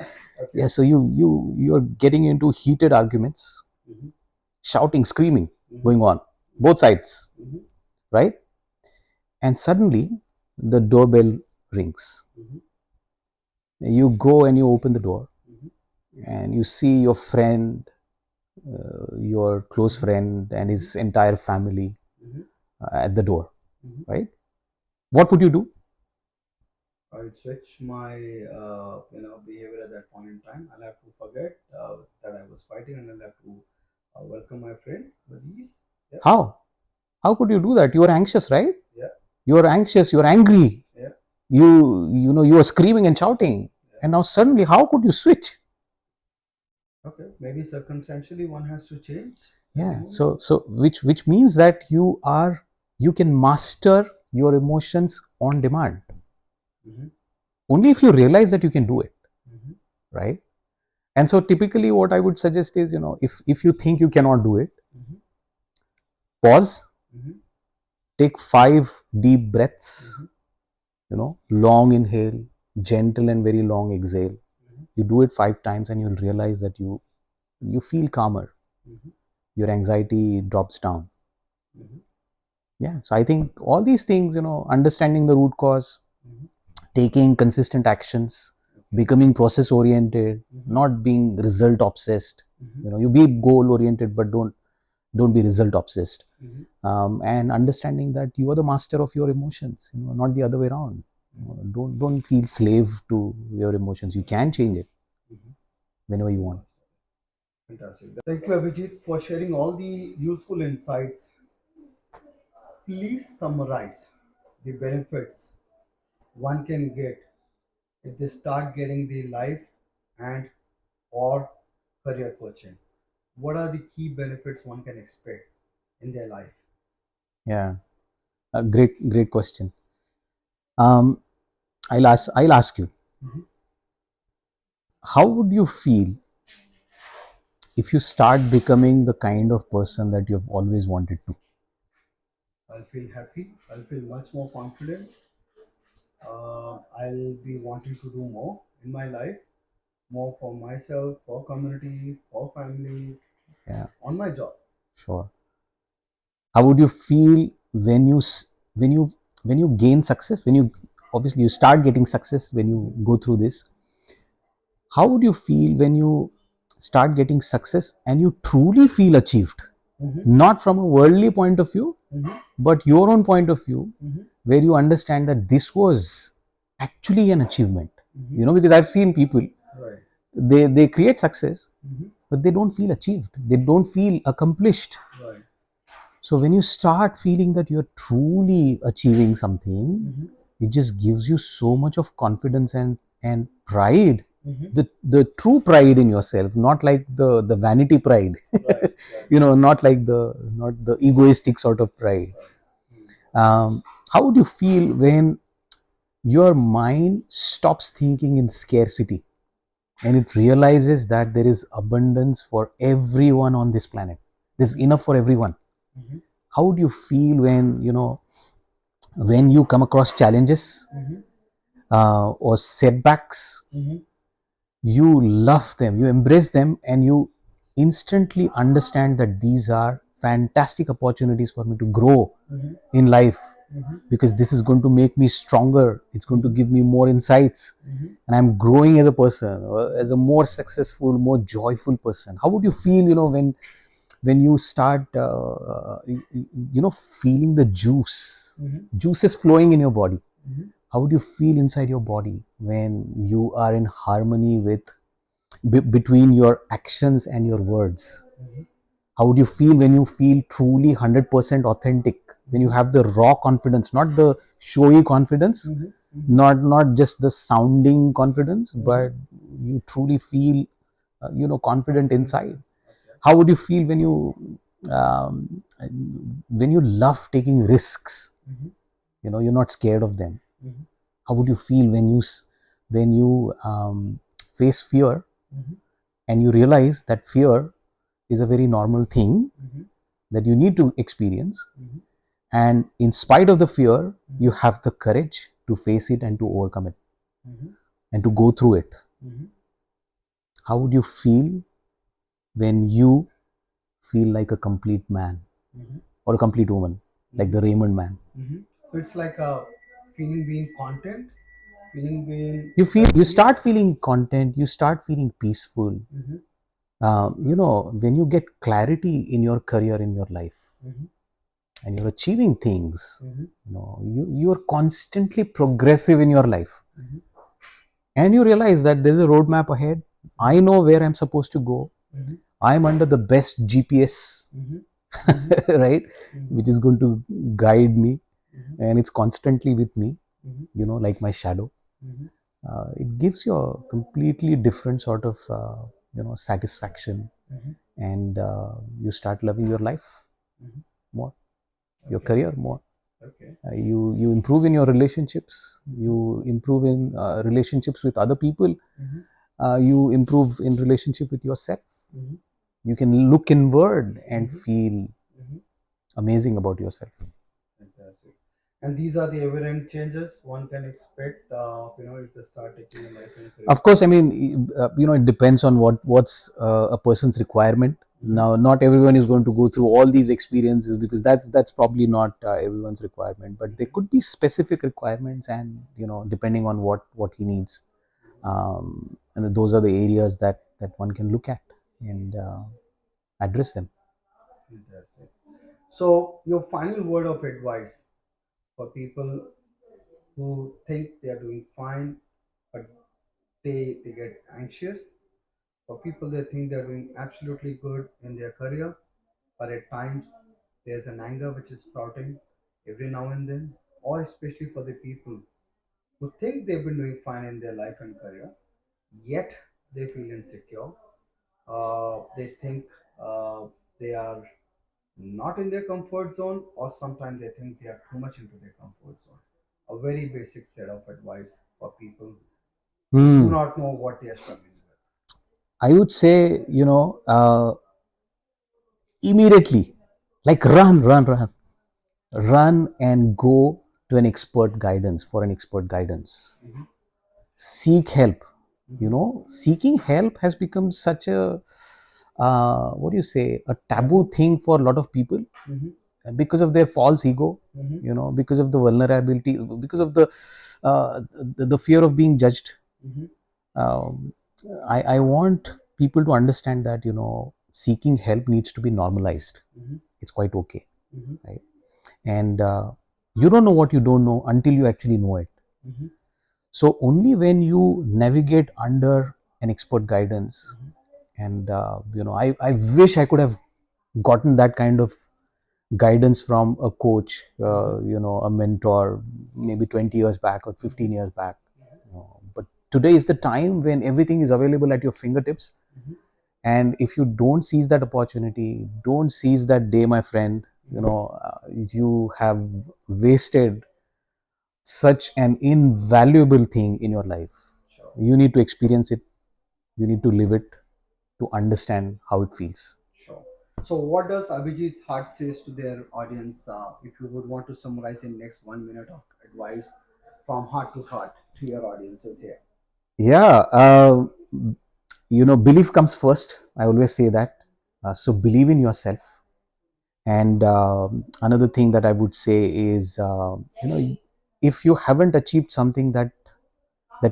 Okay. Yeah, so you're getting into heated arguments, Mhm. shouting, screaming Mhm. going on Mhm. both sides, Mhm. right? And suddenly the doorbell rings. Mhm. You go and you open the door, Mhm. and you see your friend, your close Mhm. friend and Mhm. his entire family Mhm. at the door, Mhm. right? What would you do? I'll switch my behavior at that point in time. I'll have to forget that I was fighting, and I'll have to welcome my friend with ease. Yeah. How could you do that? You are anxious, right? Yeah. You are anxious, you're angry, Yeah. you are screaming and shouting, Yeah. and now suddenly how could you switch? Okay. Maybe circumstantially one has to change at the Yeah, moment. so which means that you can master your emotions on demand Mm-hmm. only if you realize that you can do it, Mm-hmm. right? And so typically what I would suggest is, if you think you cannot do it, Mm-hmm. pause, Mm-hmm. take 5 deep breaths, Mm-hmm. long inhale, gentle and very long exhale. Mm-hmm. You do it 5 times and you'll realize that you feel calmer, Mm-hmm. your anxiety drops down. Mm-hmm. Yeah, so I think all these things, understanding the root cause, Mm-hmm. taking consistent actions, Okay. becoming process oriented, Mm-hmm. not being result obsessed. Mm-hmm. You be goal oriented, but don't be result obsessed. Mm-hmm. And understanding that you are the master of your emotions, not the other way around. Mm-hmm. Don't feel slave to your emotions. You can change it Mm-hmm. whenever you You want. must. Fantastic. Thank you, Abhijit, for sharing all the useful insights. Please summarize the benefits one can get if they start getting the life and or career coaching. What are the key benefits one can expect in their life? Yeah, a great question. Um, I'll ask you, Mhm. how would you feel if you start becoming the kind of person that you've always wanted to? I'll feel happy. I'll feel much more confident. I'll be wanting to do more in my life, more for myself, for community, for family, Yeah, on my job. sure. How would you feel when when you gain success, when you obviously you start getting success, when you Mhm. go through this? How would you feel when you start getting success and you truly feel achieved? not from a worldly point of view, Mhm. but your own point of view, Mhm. where you understand that this was actually an achievement. Mhm. Because I've seen people, Right. they create success, Mhm. but they don't feel achieved, they don't feel accomplished. Right. So when you start feeling that you're truly achieving something, Mhm. it just gives you so much of confidence and pride, Mhm. the true pride in yourself, not like the vanity pride. Right. Right. Not like not the egoistic sort of pride. Right. Mm. How would you feel when your mind stops thinking in scarcity and it realizes that there is abundance for everyone on this planet? There's enough for everyone. Mhm. How would you feel when when you come across challenges Mhm. or setbacks? Mhm. You love them, you embrace them, and you instantly understand that these are fantastic opportunities for me to grow Mhm. in life, Mhm. because this is going to make me stronger, it's going to Mhm. give me more insights, Mhm. and I'm growing as a person, as a more successful, more joyful person. How would you feel when you start feeling the Mhm. juices flowing in your body? Mhm. How would you feel inside your body when you are in harmony with between your actions and your words? Mhm. How would you feel when you feel truly 100% authentic, when you Mhm. have the raw confidence, not the showy confidence, Mhm. Mhm. not just the sounding confidence, Mhm. but you truly feel confident Confident. inside? Okay. How would you feel um, when you love taking risks? Mhm. You're not scared of them. Mhm. How would you feel when you face fear Mhm. and you realize that fear is a very normal thing Mhm. that you need to experience, Mhm. and in spite of the fear you Mhm. have the courage to face it and to overcome it Mhm. and to go through it? Mhm. How would you feel when you feel like a complete man Mhm. or a complete woman, like Mhm. the Raymond man? Mhm. So it's like a feeling being content, feeling being You peace. start feeling content, you start feeling peaceful. Mhm. When you get clarity in your career, in your life, Mhm. and you're achieving things, Mhm. you're constantly progressive in your life, Mhm. and you realize that there's a roadmap ahead. I Mhm. know where I'm supposed to go. Mhm. I'm under the best GPS, Mhm. Mhm. right, Mhm. which is going to guide me, Mhm. and it's constantly with me, Mhm. like my shadow. Mhm. It gives you a completely different sort of satisfaction, Mhm. and you start loving your life Mhm. more, your Okay. career more. Okay. You improve in your relationships, Mhm. you improve in relationships with other people, Mhm. you improve in relationship with yourself. Mhm. You can look inward and Mhm. feel Mhm. amazing about yourself. Fantastic. And these are the evident changes one can expect, if they start taking a life and career Of course, I path. mean, it depends on what's a person's requirement. Mhm. Now, not everyone is going to go through all these experiences, because that's probably not everyone's requirement. But there Mhm. could be specific requirements, and depending on what he needs, Mhm. and those are the areas that one can look at and address them. Fantastic. So, your final word of advice for people who think they are doing fine, but they get anxious. For people they think they're doing absolutely good in their career, but at times there's an anger which is sprouting every now and then, or especially for the people who think they've been doing fine in their life and career, yet they feel insecure. They think uh, they are not in their comfort zone, or sometimes they think they are too much into their comfort zone. A very basic set of advice for people who do Hmm. not know what they are struggling with. I would say, immediately, like run and go to an expert guidance for an expert guidance. Mhm. Seek help. Mhm. Seeking help has become such a what do you say, a taboo Taboo. thing for a lot of people, Mhm. because of their false ego, Mhm. because of the vulnerability, because of the fear of being judged. Mhm. um, I want people to understand that, seeking help needs to be normalized. Mm-hmm. It's quite okay, Mm-hmm. right? And you don't know what you don't know until you actually know it. Mm-hmm. So only when you navigate under an expert guidance, and I wish I could have gotten that kind of guidance from a coach, a mentor, maybe 20 years back or 15 years back. But today is the time when everything is available at your fingertips. Mm-hmm. And if you don't seize that opportunity, don't seize that day, my friend, you have wasted such an invaluable thing in your life. Sure. You need to experience it, you need to live it to understand how it feels. Sure. So, what does Abhijit's heart says to their audience? If you would want to summarize in next 1 minute of advice from heart to heart to your audiences here. Yeah, belief comes first. I always say that. So believe in yourself. And another thing that I would say is, if you haven't achieved something that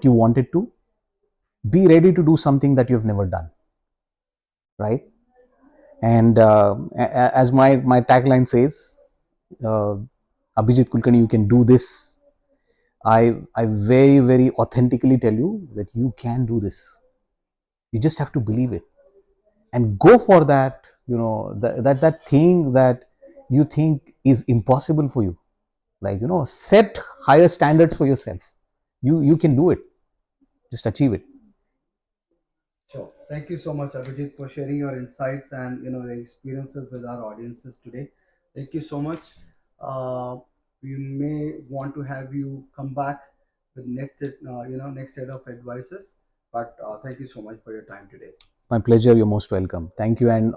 you wanted to, be ready to do something that you've never done, right? And as my tagline says, uh, Abhijit Kulkarni, you can do this. I very very authentically tell you that you can do this. You just have to believe it and go for that. That thing that you think is impossible for you. Like, set higher standards for yourself. You can do it. Just achieve it. Sure. Thank you so much, Abhijit, for sharing your insights and your experiences with our audiences today. Thank you so much. We may want to have you come back with next set of advices. But thank you so much for your time today. My pleasure. You're most welcome. Thank you. And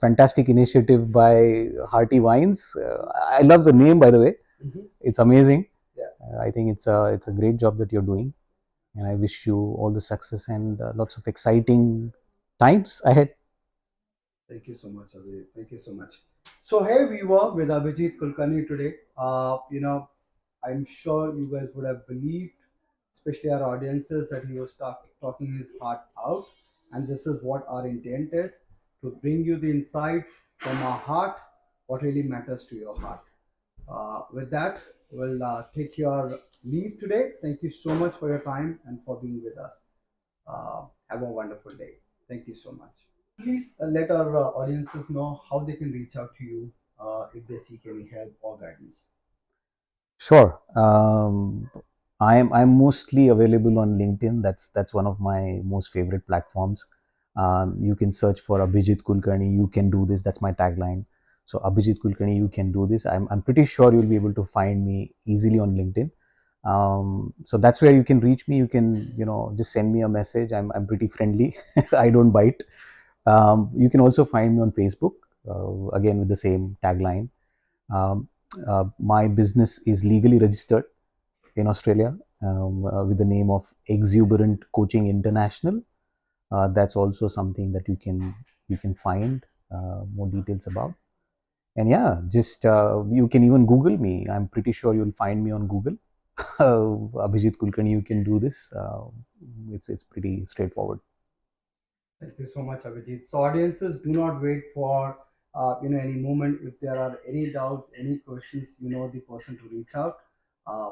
fantastic initiative by Hearty Vines. I love the name, by the way. Mhm. It's amazing. Yeah. I think it's a great job that you're doing, and I wish you all the success and lots of exciting times ahead. Thank you so much, Abhijit. Thank you so much. So here we were with Abhijit Kulkarni today. I'm sure you guys would have believed, especially our audiences, that he was talking his heart out. And this is what our intent is, to bring you the insights from our heart, what really matters to your heart. With that, we'll take your leave today. Thank you so much for your time and for being with us. Have a wonderful day. Thank you so much. Please let our audiences know how they can reach out to you if they seek any help or guidance. Sure. I'm mostly available on LinkedIn. That's one of my most favorite platforms. You can search for Abhijit Kulkarni. You can do this. That's my tagline. So Abhijit Kulkarni, you can do this. I'm pretty sure you'll be able to find me easily on LinkedIn. So that's where you can reach me. You can just send me a message. I'm pretty friendly. I don't bite. You can also find me on Facebook. Again with the same tagline. Um, my business is legally registered in Australia with the name of Exuberant Coaching International. That's also something that you can find more details about. And yeah, just you can even Google me. I'm pretty sure you'll find me on Google. Abhijit Kulkarni, you can do this. It's pretty straightforward. Thank you so much, Abhijit. So, audiences, do not wait for any moment. If there are any doubts, any questions, the person to reach out.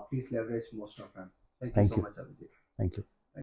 Please leverage most of them. Thank you Thank so you. much, Abhijit. Thank you.